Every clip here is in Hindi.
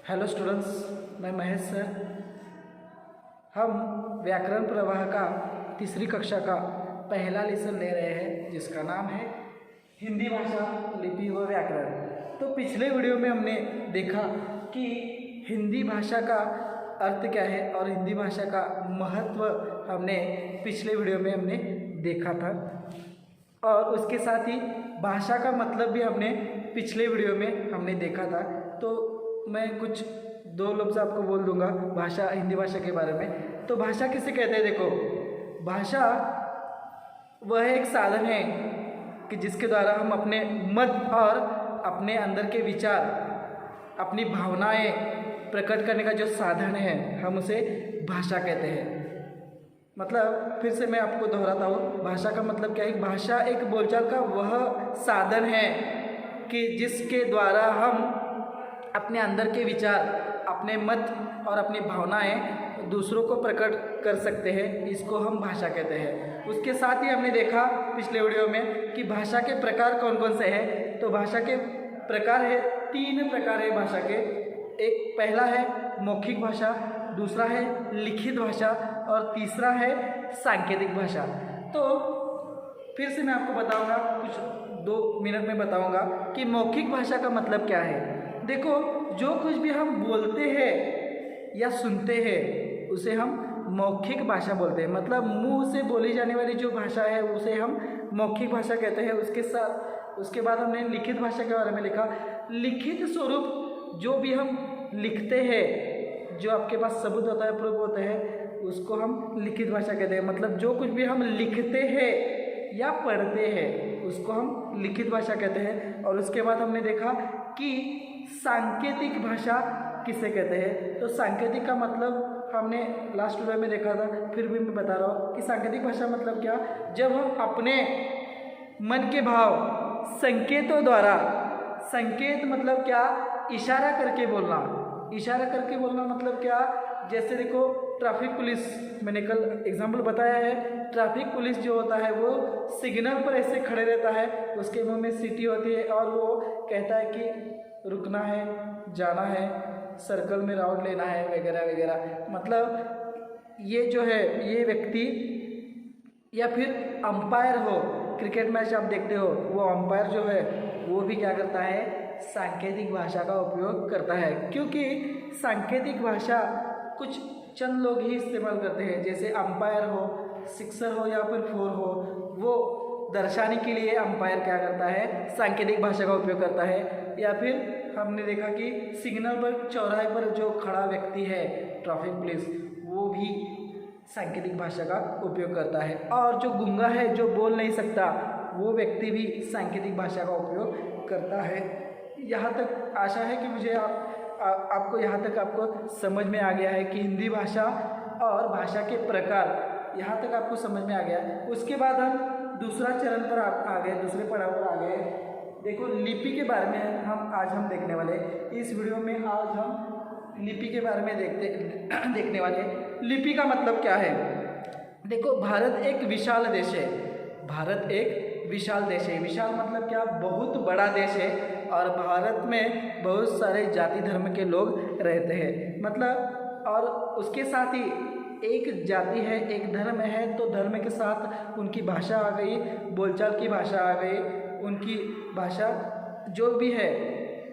हेलो स्टूडेंट्स, मैं महेश सर। हम व्याकरण प्रवाह का तीसरी कक्षा का पहला लेसन ले रहे हैं जिसका नाम है हिंदी भाषा, लिपि व व्याकरण। तो पिछले वीडियो में हमने देखा कि हिंदी भाषा का अर्थ क्या है और हिंदी भाषा का महत्व हमने पिछले वीडियो में हमने देखा था, और उसके साथ ही भाषा का मतलब भी हमने पिछले वीडियो में हमने देखा था। तो मैं कुछ दो लफ्ज़ आपको बोल दूंगा भाषा, हिंदी भाषा के बारे में। तो भाषा किसे कहते हैं? देखो, भाषा वह एक साधन है कि जिसके द्वारा हम अपने मत और अपने अंदर के विचार, अपनी भावनाएं प्रकट करने का जो साधन है हम उसे भाषा कहते हैं। मतलब फिर से मैं आपको दोहराता हूँ, भाषा का मतलब क्या है? भाषा एक बोलचाल का वह साधन है कि जिसके द्वारा हम अपने अंदर के विचार, अपने मत और अपनी भावनाएं दूसरों को प्रकट कर सकते हैं। इसको हम भाषा कहते हैं। उसके साथ ही हमने देखा पिछले वीडियो में कि भाषा के प्रकार कौन कौन से हैं। तो भाषा के प्रकार है, 3 प्रकार है भाषा के। एक पहला है मौखिक भाषा, दूसरा है लिखित भाषा और तीसरा है सांकेतिक भाषा। तो फिर से मैं आपको बताऊंगा, कुछ 2 मिनट में बताऊंगा कि मौखिक भाषा का मतलब क्या है। देखो, जो कुछ भी हम बोलते हैं या सुनते हैं उसे हम मौखिक भाषा बोलते हैं। मतलब मुंह से बोली जाने वाली जो भाषा है उसे हम मौखिक भाषा कहते हैं। उसके बाद हमने लिखित भाषा के बारे में लिखा। लिखित स्वरूप जो भी हम लिखते हैं, जो आपके पास सबूत होता है, प्रूफ होता है, उसको हम लिखित भाषा कहते हैं। मतलब जो कुछ भी हम लिखते हैं या पढ़ते हैं उसको हम लिखित भाषा कहते हैं। और उसके बाद हमने देखा कि सांकेतिक भाषा किसे कहते हैं। तो सांकेतिक का मतलब हमने लास्ट वीडियो में देखा था, फिर भी मैं बता रहा हूँ कि सांकेतिक भाषा मतलब क्या। जब हम अपने मन के भाव संकेतों द्वारा, संकेत मतलब क्या? इशारा करके बोलना। इशारा करके बोलना मतलब क्या? जैसे देखो, ट्रैफिक पुलिस, मैंने कल एग्जाम्पल बताया है। ट्रैफिक पुलिस जो होता है वो सिग्नल पर ऐसे खड़े रहता है, उसके मुंह में सीटी होती है और वो कहता है कि रुकना है, जाना है, सर्कल में राउंड लेना है, वगैरह वगैरह। मतलब ये जो है, ये व्यक्ति या फिर अंपायर हो, क्रिकेट मैच आप देखते हो, वो अंपायर जो है वो भी क्या करता है? सांकेतिक भाषा का उपयोग करता है। क्योंकि सांकेतिक भाषा कुछ चंद लोग ही इस्तेमाल करते हैं। जैसे अंपायर हो, सिक्सर हो या फिर 4 हो, वो दर्शाने के लिए अंपायर क्या करता है? सांकेतिक भाषा का उपयोग करता है। या फिर हमने देखा कि सिग्नल पर, चौराहे पर जो खड़ा व्यक्ति है, ट्रैफिक पुलिस, वो भी सांकेतिक भाषा का उपयोग करता है। और जो गूंगा है, जो बोल नहीं सकता, वो व्यक्ति भी सांकेतिक भाषा का उपयोग करता है। यहाँ तक आशा है कि मुझे आपको यहाँ तक आपको समझ में आ गया है कि हिंदी भाषा और भाषा के प्रकार, यहाँ तक आपको समझ में आ गया। उसके बाद हम दूसरा चरण पर आ गए, दूसरे पड़ाव पर आ गए। देखो, लिपि के बारे में आज हम देखने वाले। इस वीडियो में आज हम लिपि के बारे में देखने वाले। लिपि का मतलब क्या है? देखो, भारत एक विशाल देश है। भारत एक विशाल देश है। विशाल मतलब क्या? बहुत बड़ा देश है। और भारत में बहुत सारे जाति धर्म के लोग रहते हैं। मतलब, और उसके साथ ही एक जाति है, एक धर्म है, तो धर्म के साथ उनकी भाषा आ गई, बोलचाल की भाषा आ गई, उनकी भाषा जो भी है।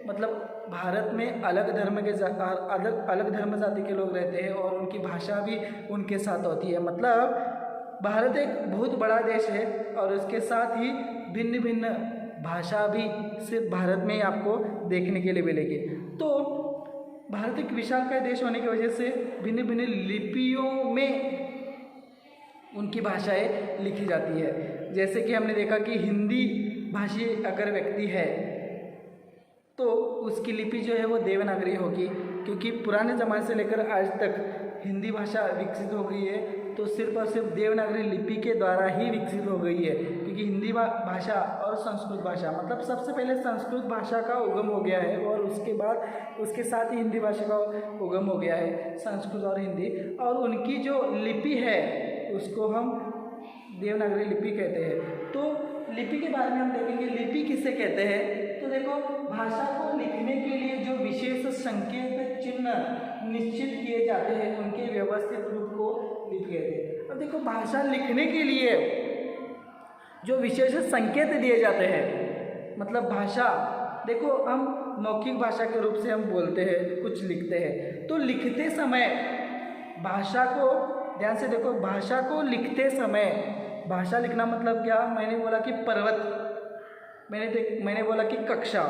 मतलब भारत में अलग धर्म के अलग धर्म जाति के लोग रहते हैं और उनकी भाषा भी उनके साथ होती है। मतलब भारत एक बहुत बड़ा देश है और उसके साथ ही भिन्न भिन्न भाषा भी सिर्फ भारत में ही आपको देखने के लिए मिलेगी। तो भारत एक विशालकाय देश होने की वजह से भिन्न भिन्न लिपियों में उनकी भाषाएं लिखी जाती है। जैसे कि हमने देखा कि हिंदी भाषी अगर व्यक्ति है तो उसकी लिपि जो है वो देवनागरी होगी, क्योंकि पुराने ज़माने से लेकर आज तक हिंदी भाषा विकसित हो गई है तो सिर्फ और सिर्फ देवनागरी लिपि के द्वारा ही विकसित हो गई है। क्योंकि हिंदी भाषा और संस्कृत भाषा, मतलब सबसे पहले संस्कृत भाषा का उगम हो गया है और उसके बाद उसके साथ ही हिंदी भाषा का उगम हो गया है, संस्कृत और हिंदी। और उनकी जो लिपि है उसको हम देवनागरी लिपि कहते हैं। तो लिपि के बारे में हम देखेंगे, लिपि किसे कहते हैं। तो देखो, भाषा को लिखने के लिए जो विशेष संकेत, चिन्ह निश्चित किए जाते हैं उनके व्यवस्थित रूप को लिपि कहते हैं। अब देखो भाषा लिखने के लिए जो विशेष संकेत दिए जाते हैं, मतलब भाषा, देखो हम मौखिक भाषा के रूप से हम बोलते हैं, कुछ लिखते हैं, तो लिखते समय भाषा को ध्यान से देखो, भाषा को लिखते समय, भाषा लिखना मतलब क्या, मैंने बोला कि पर्वत, मैंने बोला कि कक्षा,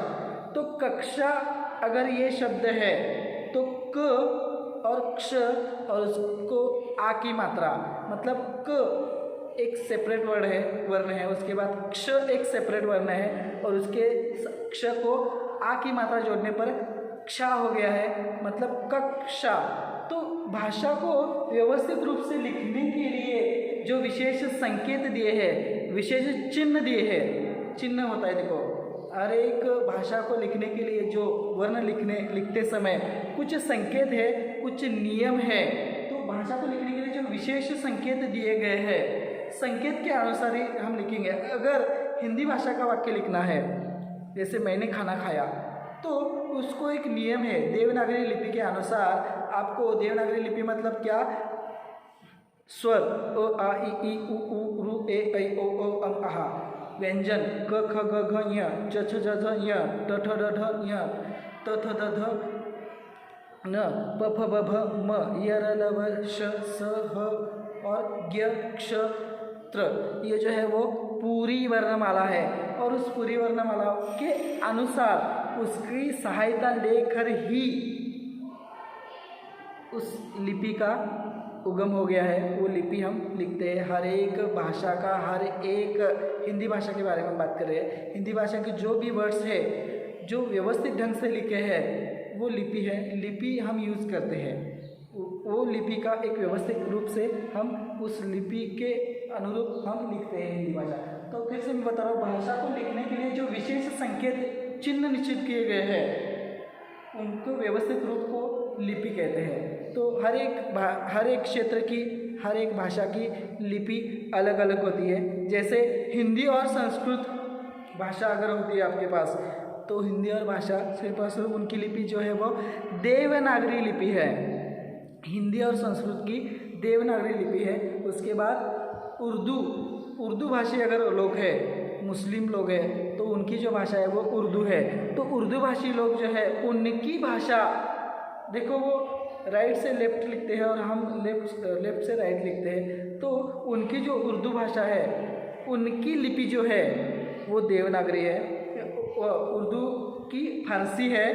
तो कक्षा अगर ये शब्द है तो क और क्ष और उसको आ की मात्रा, मतलब क एक सेपरेट वर्ण है, उसके बाद क्ष एक सेपरेट वर्ण है और उसके क्ष को आ की मात्रा जोड़ने परक्षा हो गया है, मतलब कक्षा। तो भाषा को व्यवस्थित रूप से लिखने के लिए जो विशेष संकेत दिए हैं, विशेष चिन्ह दिए हैं, चिन्ह होता है, देखो हर एक भाषा को लिखने के लिए जो वर्ण लिखते समय कुछ संकेत है, कुछ नियम है, तो भाषा को लिखने के लिए जो विशेष संकेत दिए गए हैं, संकेत के अनुसार ही हम लिखेंगे। अगर हिंदी भाषा का वाक्य लिखना है, जैसे मैंने खाना खाया, तो उसको एक नियम है, देवनागरी लिपि के अनुसार आपको, देवनागरी लिपि मतलब क्या, स्वर अ आ इ ई उ ऊ ऋ ए ऐ ओ औ अं आहा, व्यंजन क ख ग घ ञ च छ ज झ ञ ट ठ ड ढ ञ त थ द ध न प फ ब भ म य र ल व श स ह और ज्ञ क्ष त्र, ये जो है वो पूरी वर्णमाला है और उस पूरी वर्णमाला के अनुसार उसकी सहायता लेकर ही उस लिपि का उगम हो गया है, वो लिपि हम लिखते हैं। हर एक भाषा का, हर एक, हिंदी भाषा के बारे में बात कर रहे हैं, हिंदी भाषा के जो भी वर्ड्स है जो व्यवस्थित ढंग से लिखे हैं वो लिपि है, लिपि हम यूज़ करते हैं, वो लिपि का एक व्यवस्थित रूप से हम उस लिपि के अनुरूप हम लिखते हैं हिंदी भाषा। तो फिर से मैं बता रहा हूँ, भाषा को लिखने के लिए जो विशेष संकेत चिन्ह निश्चित किए गए हैं उनको व्यवस्थित रूप को लिपि कहते हैं। तो हर एक क्षेत्र की, हर एक भाषा की लिपि अलग अलग होती है। जैसे हिंदी और संस्कृत भाषा अगर होती है आपके पास, तो हिंदी और भाषा सिर्फ उनकी लिपि जो है वो देवनागरी लिपि है, हिंदी और संस्कृत की देवनागरी लिपि है। उसके बाद उर्दू भाषी अगर लोग हैं, मुस्लिम लोग हैं, तो उनकी जो भाषा है वो उर्दू है। तो उर्दू भाषी लोग जो है उनकी भाषा, देखो वो राइट से लेफ्ट लिखते हैं और हम लेफ्ट से राइट लिखते हैं, तो उनकी जो उर्दू भाषा है उनकी लिपि जो है वो देवनागरी है, उर्दू की फारसी है।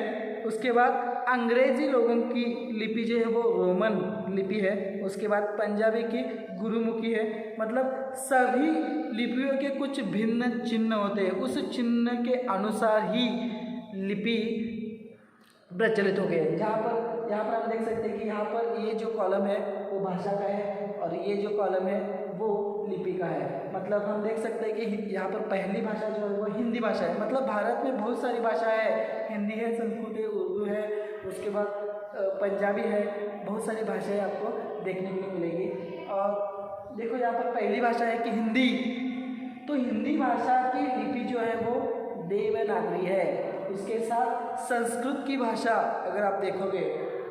उसके बाद अंग्रेजी लोगों की लिपि जो है वो रोमन लिपि है। उसके बाद पंजाबी की गुरुमुखी है। मतलब सभी लिपियों के कुछ भिन्न चिन्ह होते हैं, उस चिन्ह के अनुसार ही लिपि प्रचलित हो गए। यहाँ पर आप देख सकते हैं कि यहाँ पर ये जो कॉलम है वो भाषा का है और ये जो कॉलम है वो लिपि का है। मतलब हम देख सकते हैं कि यहाँ पर पहली भाषा जो है वो हिंदी भाषा है। मतलब भारत में बहुत सारी भाषा है, हिंदी है, संस्कृत है, उर्दू है, उसके बाद पंजाबी है, बहुत सारी भाषाएं आपको देखने के लिए मिलेगी। और देखो यहाँ पर पहली भाषा है कि हिंदी, तो हिंदी भाषा की लिपि जो है वो देवनागरी है। उसके साथ संस्कृत की भाषा अगर आप देखोगे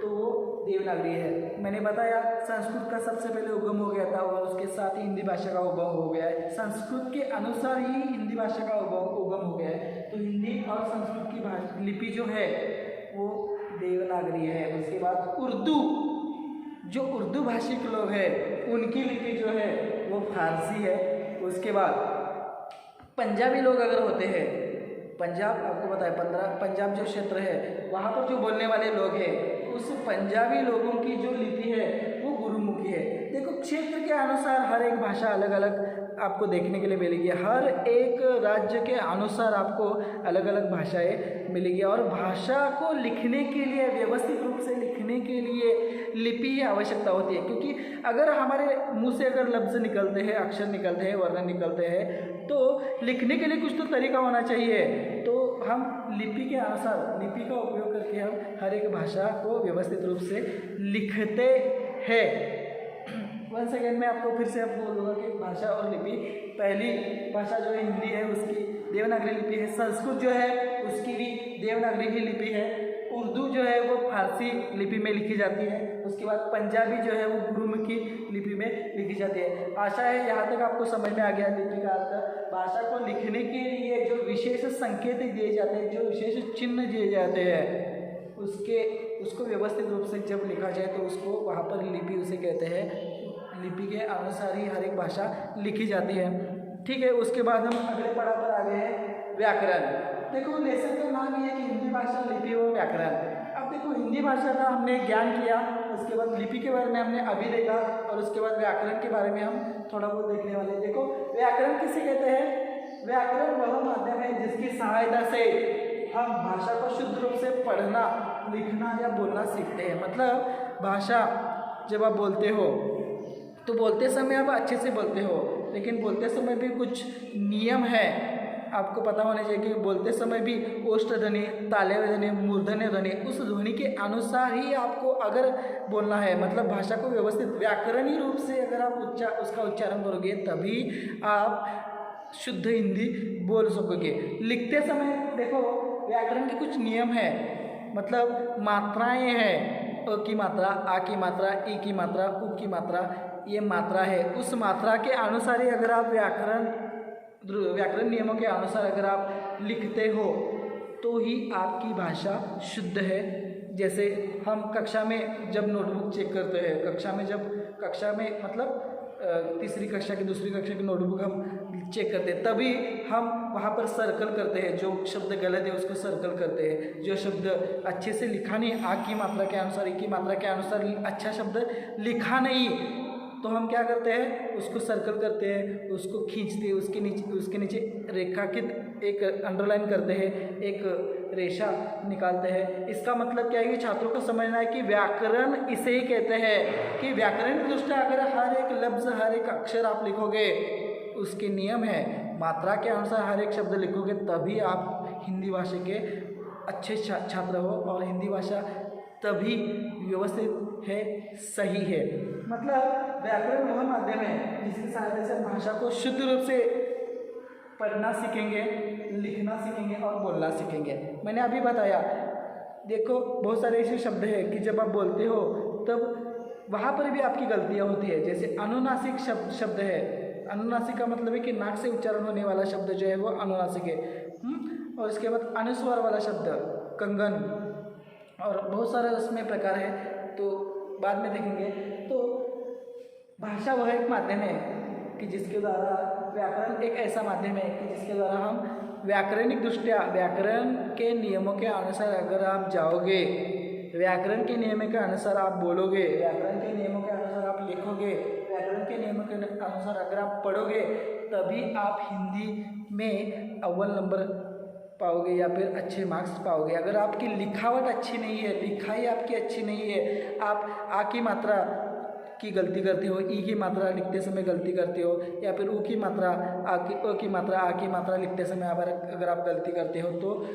तो वो देवनागरी है। मैंने बताया संस्कृत का सबसे पहले उगम हो गया था और उसके साथ ही हिंदी भाषा का उगम हो गया है। संस्कृत के अनुसार ही हिंदी भाषा का उगम हो गया है। तो हिंदी और संस्कृत की लिपि जो है वो देवनागरी है। उसके बाद उर्दू, जो उर्दू भाषी के लोग हैं उनकी लिपि जो है वो फारसी है। उसके बाद पंजाबी लोग अगर होते हैं, पंजाब आपको पता है, पंजाब जो क्षेत्र है वहाँ पर जो बोलने वाले लोग हैं उस पंजाबी लोगों की जो लिपि है वो गुरुमुखी है। देखो क्षेत्र के अनुसार हर एक भाषा अलग अलग आपको देखने के लिए मिलेगी। हर एक राज्य के अनुसार आपको अलग अलग भाषाएं मिलेगी और भाषा को लिखने के लिए, व्यवस्थित रूप से लिखने के लिए लिपि की आवश्यकता होती है। क्योंकि अगर हमारे मुंह से अगर लफ्ज़ निकलते हैं, अक्षर निकलते हैं, वर्ण निकलते हैं, तो लिखने के लिए कुछ तो तरीका होना चाहिए। तो हम लिपि के अनुसार, लिपि का उपयोग करके हम हर एक भाषा को व्यवस्थित रूप से लिखते हैं। वंस अगेन मैं आपको फिर से बोलूँगा कि भाषा और लिपि, पहली भाषा जो है हिंदी है उसकी देवनागरी लिपि है। संस्कृत जो है उसकी भी देवनागरी ही लिपि है। उर्दू जो है वो फारसी लिपि में लिखी जाती है। उसके बाद पंजाबी जो है वो गुरुमुखी लिपि में लिखी जाती है। आशा है यहाँ तक आपको समझ में आ गया लिपि का अर्थ। भाषा को लिखने के लिए जो विशेष संकेत दिए जाते हैं, जो विशेष चिन्ह दिए जाते हैं, उसको व्यवस्थित रूप से जब लिखा जाए तो उसको वहाँ पर लिपि उसे कहते हैं। लिपि के अनुसार ही हर एक भाषा लिखी जाती है। ठीक है, उसके बाद हम अगले पड़ाव पर आ गए हैं व्याकरण। देखो लेसन का नाम ये है कि हिंदी भाषा, लिपि और व्याकरण। अब देखो हिंदी भाषा का हमने ज्ञान किया, उसके बाद लिपि के बारे में हमने अभी देखा, और उसके बाद व्याकरण के बारे में हम थोड़ा बहुत देखने वाले हैं। देखो व्याकरण किसे कहते हैं? व्याकरण वह माध्यम है जिसकी सहायता से हम भाषा को शुद्ध रूप से पढ़ना, लिखना या बोलना सीखते हैं। मतलब भाषा जब आप बोलते हो तो बोलते समय आप अच्छे से बोलते हो, लेकिन बोलते समय भी कुछ नियम है, आपको पता होना चाहिए कि बोलते समय भी ओष्ठ ध्वनि, तालव्य ध्वनि, मूर्धन्य ध्वनि, उस ध्वनि के अनुसार ही आपको अगर बोलना है, मतलब भाषा को व्यवस्थित व्याकरणीय रूप से अगर आप उसका उच्चारण करोगे तभी आप शुद्ध हिंदी बोल सकोगे। लिखते समय देखो व्याकरण के कुछ नियम है, मतलब मात्राएं हैं, अ की मात्रा, आ की मात्रा, ई की मात्रा, उ की मात्रा, ये मात्रा है। उस मात्रा के अनुसार ही अगर आप व्याकरण नियमों के अनुसार अगर आप लिखते हो तो ही आपकी भाषा शुद्ध है। जैसे हम कक्षा में जब नोटबुक चेक करते हैं, कक्षा में मतलब तीसरी कक्षा की, दूसरी कक्षा की नोटबुक हम चेक करते हैं, तभी हम वहाँ पर सर्कल करते हैं। जो शब्द गलत है उसको सर्कल करते हैं, जो शब्द अच्छे से लिखा नहीं, आ की मात्रा के अनुसार, ई की मात्रा के अनुसार अच्छा शब्द लिखा नहीं, तो हम क्या करते हैं, उसको सर्कल करते हैं, उसको खींचते हैं, उसके नीचे रेखांकित एक अंडरलाइन करते हैं, एक रेखा निकालते हैं। इसका मतलब क्या है कि छात्रों को समझना है कि व्याकरण इसे ही कहते हैं कि व्याकरण की दृष्टि अगर हर एक लफ्ज़, हर एक अक्षर आप लिखोगे, उसके नियम है, मात्रा के अनुसार हर एक शब्द लिखोगे, तभी आप हिंदी भाषा के अच्छे छात्र हो, और हिंदी भाषा तभी व्यवस्थित है, सही है। मतलब व्याकरण वह माध्यम है जिसकी सहायता से भाषा को शुद्ध रूप से पढ़ना सीखेंगे, लिखना सीखेंगे और बोलना सीखेंगे। मैंने अभी बताया, देखो बहुत सारे ऐसे शब्द हैं कि जब आप बोलते हो तब वहाँ पर भी आपकी गलतियाँ होती है। जैसे अनुनासिक शब्द है, अनुनासिक का मतलब है कि नाक से उच्चारण होने वाला शब्द जो है वो अनुनासिक है। और इसके बाद अनुस्वार वाला शब्द कंगन, और बहुत सारे उसमें प्रकार है, तो बाद में देखेंगे। तो भाषा वह एक माध्यम है कि जिसके द्वारा, व्याकरण एक ऐसा माध्यम है कि जिसके द्वारा हम व्याकरणिक दृष्टिया, व्याकरण के नियमों के अनुसार अगर आप जाओगे, व्याकरण के नियमों के अनुसार आप बोलोगे, व्याकरण के नियमों के अनुसार आप लिखोगे, व्याकरण के नियमों के अनुसार अगर आप पढ़ोगे, तभी आप हिंदी में अव्वल नंबर पाओगे या फिर अच्छे मार्क्स पाओगे। अगर आपकी लिखावट अच्छी नहीं है, लिखाई आपकी अच्छी नहीं है, आप आ की मात्रा की गलती करते हो, ई की मात्रा लिखते समय गलती करते हो, या फिर उ की मात्रा, अ की मात्रा, आ की मात्रा लिखते समय अगर आप गलती करते हो, तो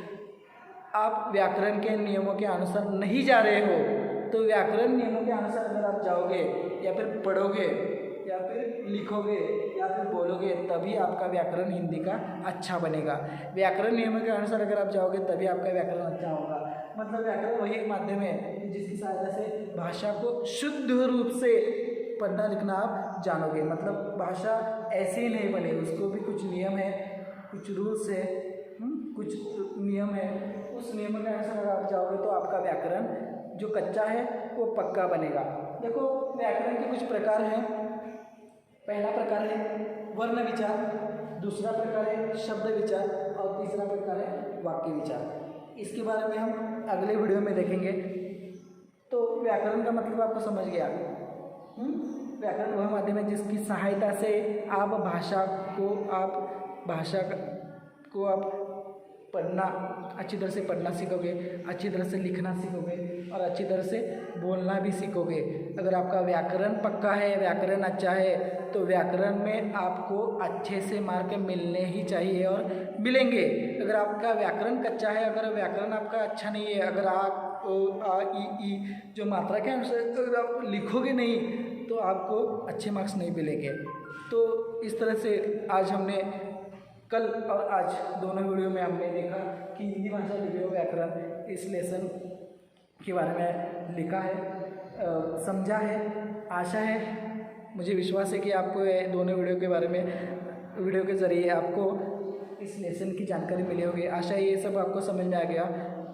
आप व्याकरण के नियमों के अनुसार नहीं जा रहे हो। तो व्याकरण नियमों के अनुसार अगर आप जाओगे या फिर पढ़ोगे या फिर लिखोगे या फिर बोलोगे, तभी आपका व्याकरण हिंदी का अच्छा बनेगा। व्याकरण नियमों के अनुसार अगर आप जाओगे तभी आपका व्याकरण अच्छा होगा। मतलब व्याकरण वही एक माध्यम है जिसकी सहायता से भाषा को शुद्ध रूप से पढ़ना लिखना आप जानोगे। मतलब भाषा ऐसे ही नहीं बने, उसको भी कुछ नियम है, कुछ रूल्स है, कुछ नियम है। उस नियम के अनुसार अगर आप जाओगे तो आपका व्याकरण जो कच्चा है वो पक्का बनेगा। देखो व्याकरण के कुछ प्रकार हैं। पहला प्रकार है वर्ण विचार, दूसरा प्रकार है शब्द विचार, और तीसरा प्रकार है वाक्य विचार। इसके बारे में हम अगले वीडियो में देखेंगे। तो व्याकरण का मतलब आपको समझ गया। व्याकरण वह माध्यम है जिसकी सहायता से आप भाषा को आप पढ़ना, अच्छी तरह से पढ़ना सीखोगे, अच्छी तरह से लिखना सीखोगे और अच्छी तरह से बोलना भी सीखोगे। अगर आपका व्याकरण पक्का है, व्याकरण अच्छा है, तो व्याकरण में आपको अच्छे से मार्क मिलने ही चाहिए और मिलेंगे। अगर आपका व्याकरण कच्चा है, अगर व्याकरण आपका अच्छा नहीं है, अगर आप आ ई जो मात्रा के अनुसार अगर आप लिखोगे नहीं, तो आपको अच्छे मार्क्स नहीं मिलेंगे। तो इस तरह से आज हमने, कल और आज दोनों वीडियो में हमने देखा कि हिंदी भाषा, लिपि और व्याकरण, इस लेसन के बारे में लिखा है, समझा है। आशा है, मुझे विश्वास है कि आपको ये दोनों वीडियो के ज़रिए आपको इस लेसन की जानकारी मिली होगी। आशा है ये सब आपको समझ में आ गया।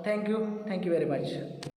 Thank you very much.